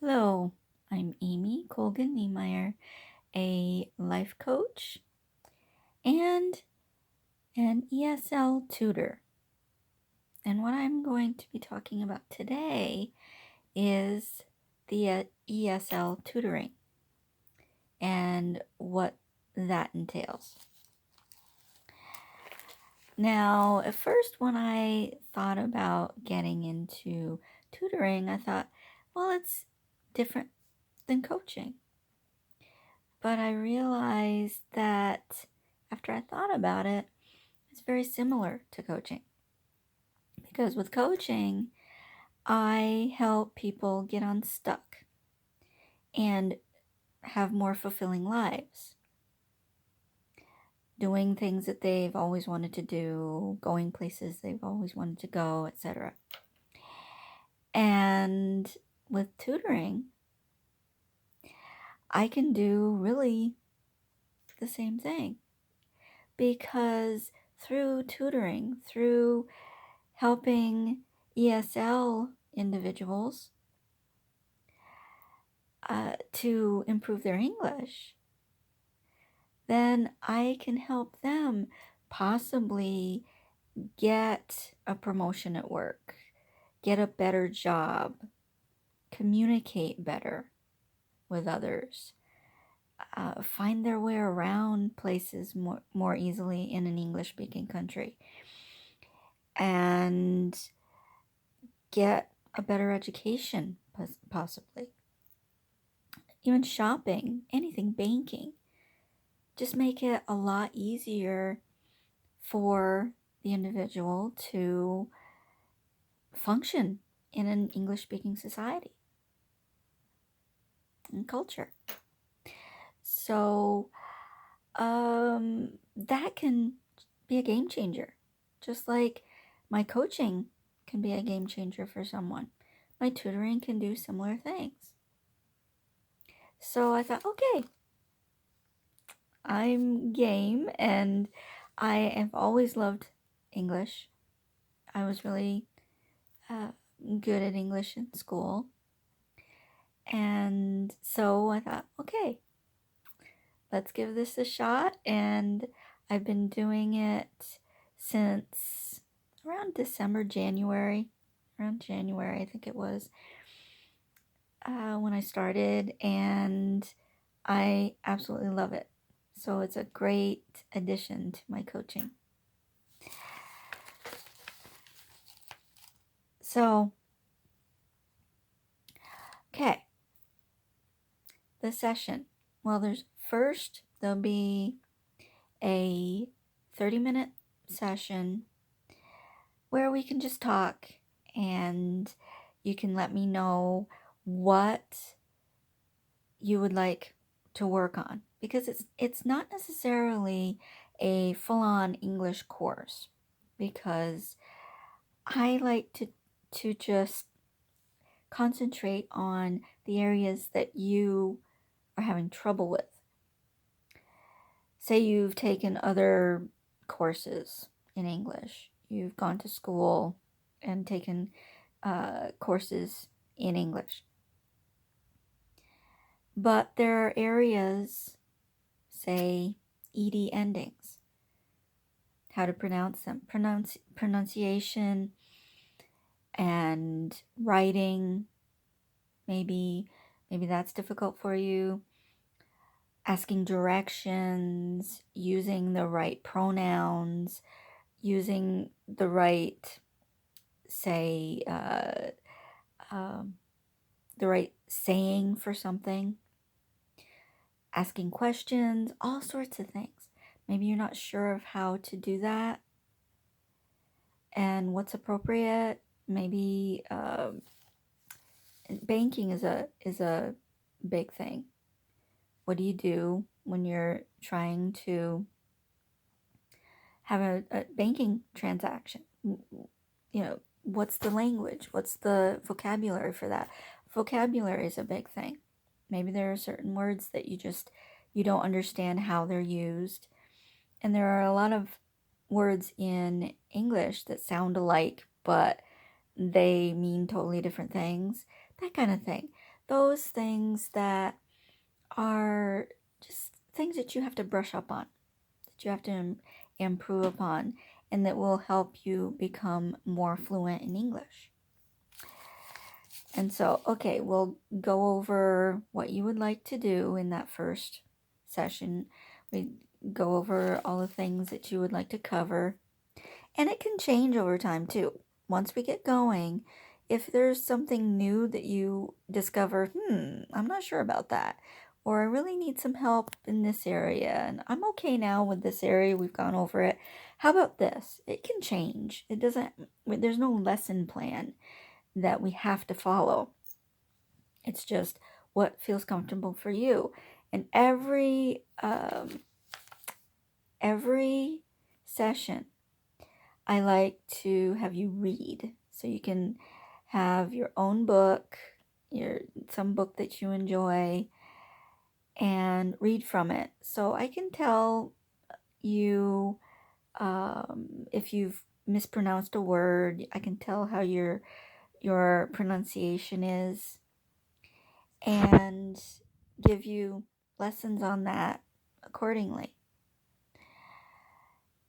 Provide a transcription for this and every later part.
Hello, I'm Amy Colgan-Niemeyer, a life coach and an ESL tutor. And what I'm going to be talking about today is the ESL tutoring and what that entails. Now, at first, when I thought about getting into tutoring, I thought, well, it's different than coaching. But I realized that after I thought about it, it's very similar to coaching. Because with coaching, I help people get unstuck and have more fulfilling lives. Doing things that they've always wanted to do, going places they've always wanted to go, etc. And with tutoring, I can do really the same thing. Because through tutoring, through helping ESL individuals to improve their English, then I can help them possibly get a promotion at work, get a better job, communicate better with others, find their way around places more easily in an English-speaking country, and get a better education, possibly. Even shopping, anything, banking. Just make it a lot easier for the individual to function in an English-speaking society and culture. So that can be a game changer. Just like my coaching can be a game changer for someone. My tutoring can do similar things. So I thought, okay, I'm game, and I have always loved English. I was really good at English in school. And so I thought, okay, let's give this a shot. And I've been doing it since around January, I think it was, when I started. And I absolutely love it. So it's a great addition to my coaching. So, okay, the session. Well, there'll be a 30-minute session where we can just talk, and you can let me know what you would like to work on, because it's not necessarily a full-on English course, because I like to just concentrate on the areas that you are having trouble with. Say you've taken other courses in English. You've gone to school and taken courses in English. But there are areas, say, ED endings, how to pronounce them, pronunciation and writing. Maybe that's difficult for you. Asking directions, using the right pronouns, using the right, say, the right saying for something, asking questions, all sorts of things. Maybe you're not sure of how to do that and what's appropriate. Maybe banking is a big thing. What do you do when you're trying to have a banking transaction? What's the language? What's the vocabulary for that? Vocabulary is a big thing. Maybe there are certain words that you don't understand how they're used. And there are a lot of words in English that sound alike, but they mean totally different things. That kind of thing. those things that are just things that you have to brush up on, that you have to improve upon, and that will help you become more fluent in English. And so, okay, we'll go over what you would like to do in that first session. We go over all the things that you would like to cover. And it can change over time too. Once we get going, if there's something new that you discover, I'm not sure about that, or I really need some help in this area, and I'm okay now with this area, we've gone over it. How about this? It can change. There's no lesson plan that we have to follow. It's just what feels comfortable for you. And every session, I like to have you read, so you can have your own book, some book that you enjoy, and read from it. So I can tell you if you've mispronounced a word. I can tell how your pronunciation is, and give you lessons on that accordingly.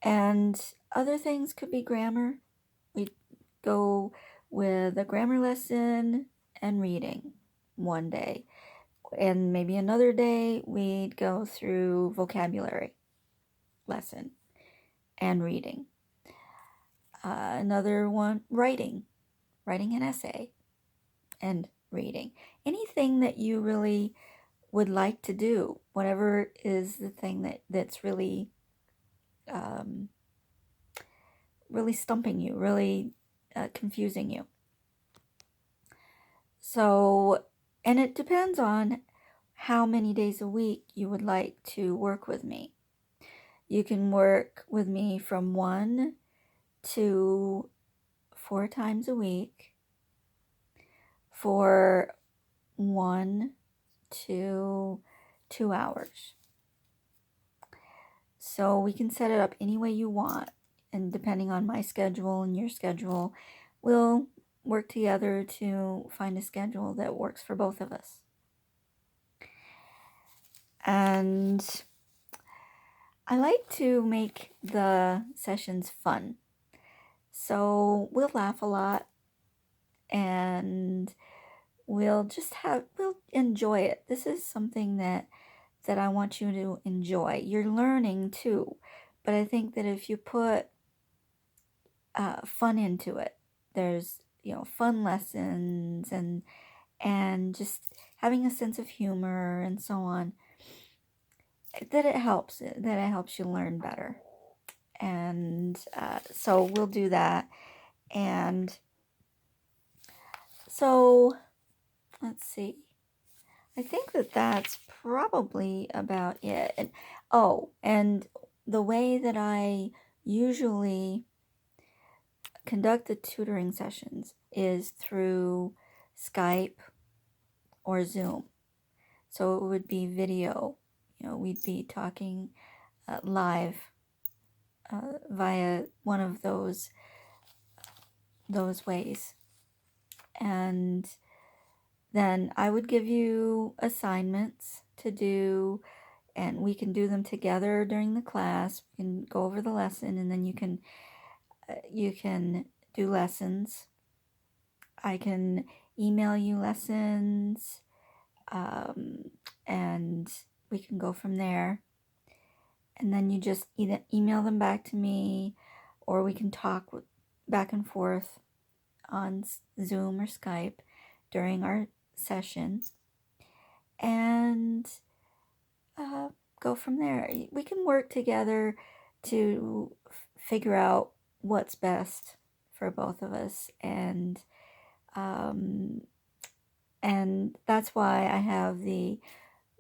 And other things could be grammar. We go with a grammar lesson and reading one day, and maybe another day we'd go through vocabulary lesson and reading. Another one, writing an essay and reading. Anything that you really would like to do, whatever is the thing that's really really stumping you, really confusing you. So, and it depends on how many days a week you would like to work with me. You can work with me from 1 to 4 times a week for 1 to 2 hours. So we can set it up any way you want, and depending on my schedule and your schedule, we'll work together to find a schedule that works for both of us. And I like to make the sessions fun. So we'll laugh a lot, and we'll enjoy it. This is something that I want you to enjoy. You're learning too, but I think that if you put fun into it, there's fun lessons and just having a sense of humor and so on, that it helps you learn better. And so we'll do that. And so let's see, I think that that's probably about it. And the way that I usually conduct the tutoring sessions is through Skype or Zoom. So it would be video. We'd be talking live via one of those ways. And then I would give you assignments to do, and we can do them together during the class. We can go over the lesson, and then you can do lessons. I can email you lessons, and we can go from there. And then you just either email them back to me, or we can talk back and forth on Zoom or Skype during our session, and go from there. We can work together to figure out what's best for both of us, and that's why I have the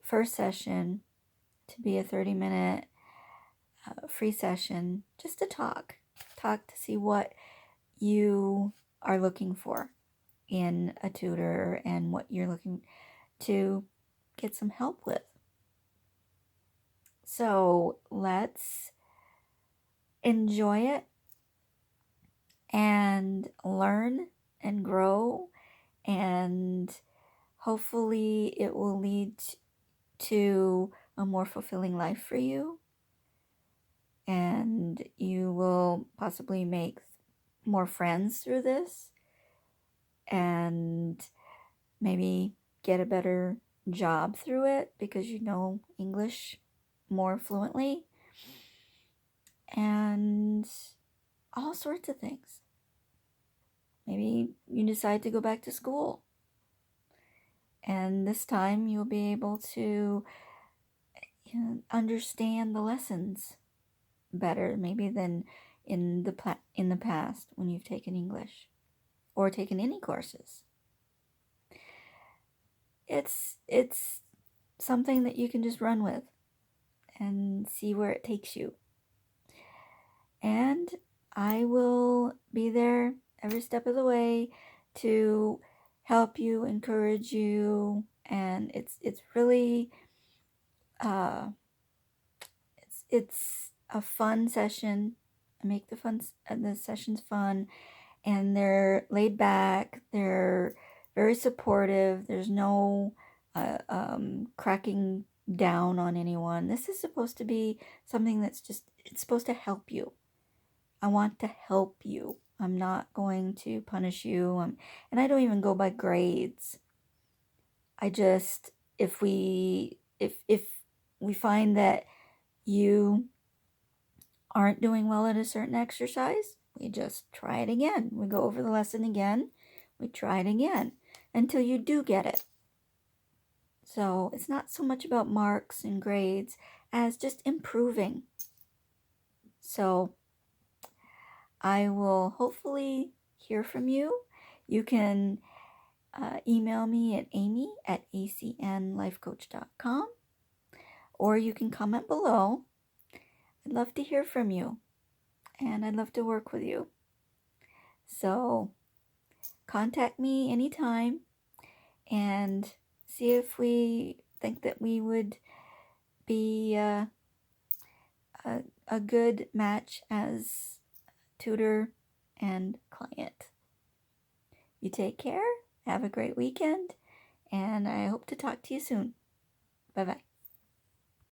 first session to be a 30-minute free session, just to talk to see what you are looking for in a tutor and what you're looking to get some help with. So let's enjoy it and learn and grow, and Hopefully it will lead to a more fulfilling life for you, and you will possibly make more friends through this, and maybe get a better job through it because you know English more fluently, and all sorts of things. Maybe you decide to go back to school, and this time you'll be able to understand the lessons better maybe than in the past when you've taken English or taken any courses. It's something that you can just run with and see where it takes you. And I will be there every step of the way to help you, encourage you, and it's really it's a fun session. I make the sessions fun, and they're laid back. They're very supportive. There's no cracking down on anyone. This is supposed to be something it's supposed to help you. I want to help you. I'm not going to punish you. And I don't even go by grades. I just, if we find that you aren't doing well at a certain exercise, we just try it again. We go over the lesson again. We try it again until you do get it. So it's not so much about marks and grades as just improving. So I will hopefully hear from you. You can email me at amy@acnlifecoach.com, or you can comment below. I'd love to hear from you, and I'd love to work with you. So contact me anytime and see if we think that we would be a good match as tutor and client. You take care, have a great weekend, and I hope to talk to you soon. Bye-bye.